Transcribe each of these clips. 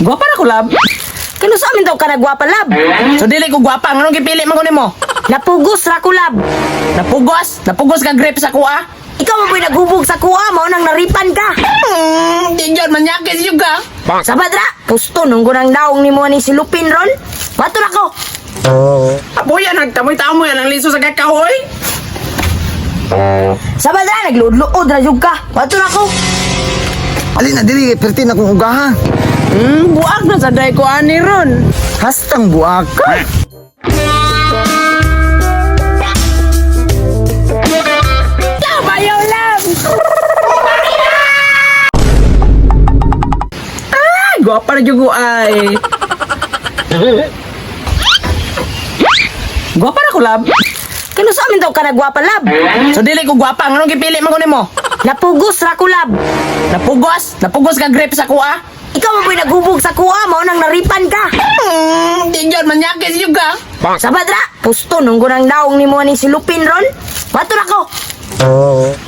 Gwapa na ko, lab. Kano sa amin daw ka nagwapa, lab? So dili ko gwapa, anong gipili man kunin mo? Napugos ra ko, lab. Napugos? Napugos ka grip sa kuha? Ikaw mo po'y naghubog sa kuha mo nang naripan ka. Di yun, manyakis yung ka. Sabad ra, pusto nung gunang daong ni mo ni silupin ron. Bato na ko. Apo yan, nagtamoy-tamoy yan ang liso sa kakahoy. Sabad ra, nagluod-luod ra yung ka. Bato na ko. Alin na dili, perti na kong ugaha. Buak na sa day ko ani ron. Hastang buak ka. Bayaw lang! Gwapa na jugo ay. Gwapa na ko, lab. Kano sa amin daw ka nagwapa, lab? So dili ko gwapa, anong gipili man kunin mo? Napugos ra ko, lab. Napugos? Napugos ka grip sa kuha? Ikaw mo po'y naghubog sa kuha mo nang naripan ka. Di yun, manyakis yung ka. Sabad ra, pusto nung gunang daong ni mo ni silupin ron. Bato na ko.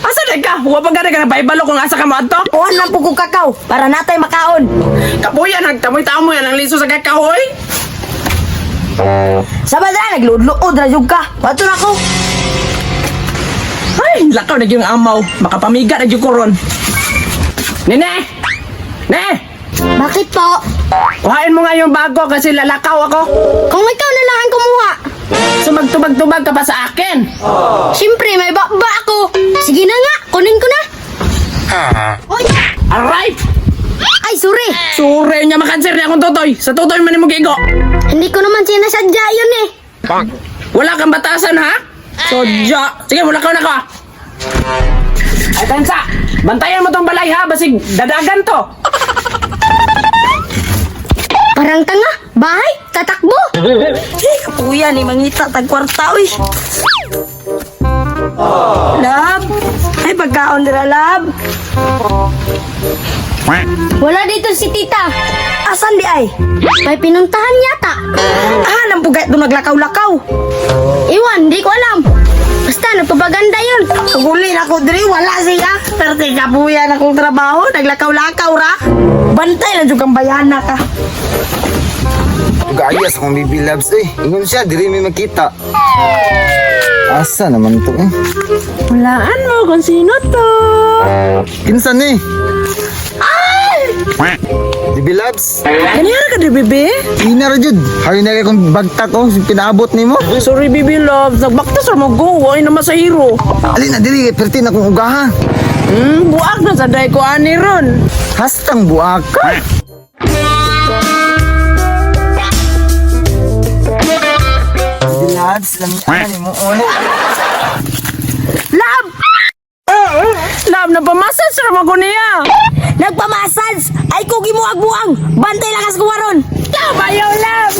Asa na ka? Huwag pa gana ka na paibalo kung asa ka mo ato? Kuhan lang po ko kakaw para natay makaon. Kapuya, nagtamoy-tamoy yan ang liso sa kakahoy. Sabad ra, nagluod-luod ra yung ka. Bato na ko. Ay, lakaw na yung amaw. Makapamiga na yung koron. Nene! Ne! Bakit po? Kuhain mo nga yung bago kasi lalakaw ako. Kung ikaw na lang ang kumuha. So magtubag-tubag ka pa sa akin. Siyempre, may bakba ako. Sige na nga, kunin ko na. Oy! Alright! Ay, sorry. Sure niya makanser niya akong tutoy. Sa tutoy man mo gigo. Hindi ko naman sinasadya yun eh. Wala kang batasan ha? Sodya. Sige, wala ka na ka. Ay, Tansa. Bantayan mo tong balay ha. Basig dadagan to. Parang tanga. Bahay, tatakbo. Kuya ni mangita tagkwarta, uy. Lab. Ay, pagkaon dira, lab. Wala dito si tita. Asan di ay? May pinuntahan yata. Alam po kahit doon naglakaw-lakaw. Iwan, di ko alam. Basta nagpapaganda yun. Paguli na ko diri, wala siya. Pero tika buya na kong trabaho, naglakaw-lakaw ra. Bantay na dyan kang bayana ka. Gayas akong baby loves eh. Ingon siya, diri may makita. Asa naman to eh. Walaan mo kung sino to. Kinsan eh? Baby loves? Ganyan ka di, bebe? Ina ra jud. Hayo na kay kung bagta ko, pinaabot nimo. Sorry, baby love. Nagbaktas ra mo go. Ay na masahiro. Alin na dili, perti na kong ugaha. Buak na sa day ko ani ron. Hastang buak ka. Baby loves, lamian ni mo on. Lab! Lab, napamassage ra mo ko niya. Nagpamassage! Ay ko gimuag-buang! Bantay lakas ko waron! Bayaw, love.